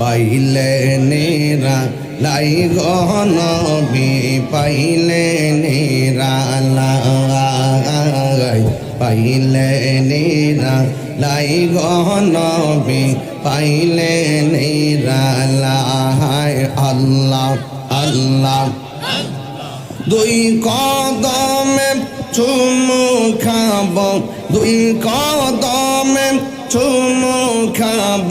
পাইলে নেরা লাই গনবি পাইলে নেরা লাই পাইলে নেরা লাই গনবি পাইলে নেরা লাই আল্লাহ আল্লাহ দুই কদমে চুমু খাব দুই কদমে চুমু খাব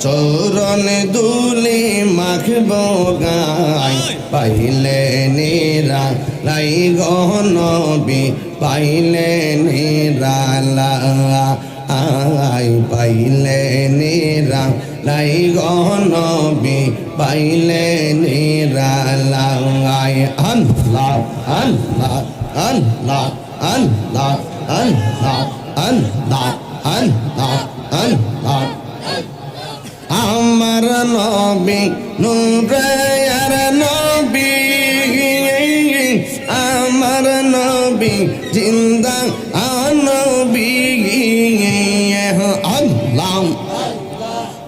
চরণ দুলি মাখব গায় পাইলে নেরা লাই গনবি পাইলে নেরা লাই পাইলে নেরা লাই গনবি পাইলে নেরা লাই আল্লাহ আল্লাহ আল্লাহ আল্লাহ আল্লাহ আল্লাহ আল্লাহ আল্লাহ আমার নবী নূরের নবী আমার নবী জিন্দা নবী আল্লাহ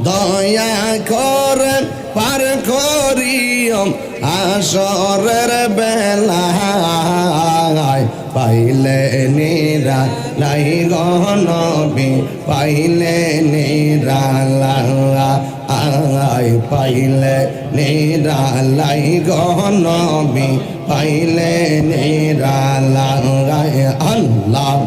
দয়া করে পার করিও আসরের বেলায় পাইলে নেরা লাই গনবি পাইলে নেরা লাই পাইলে নেরা লাই গনবি পাইলে নেরা লাই আল্লাহ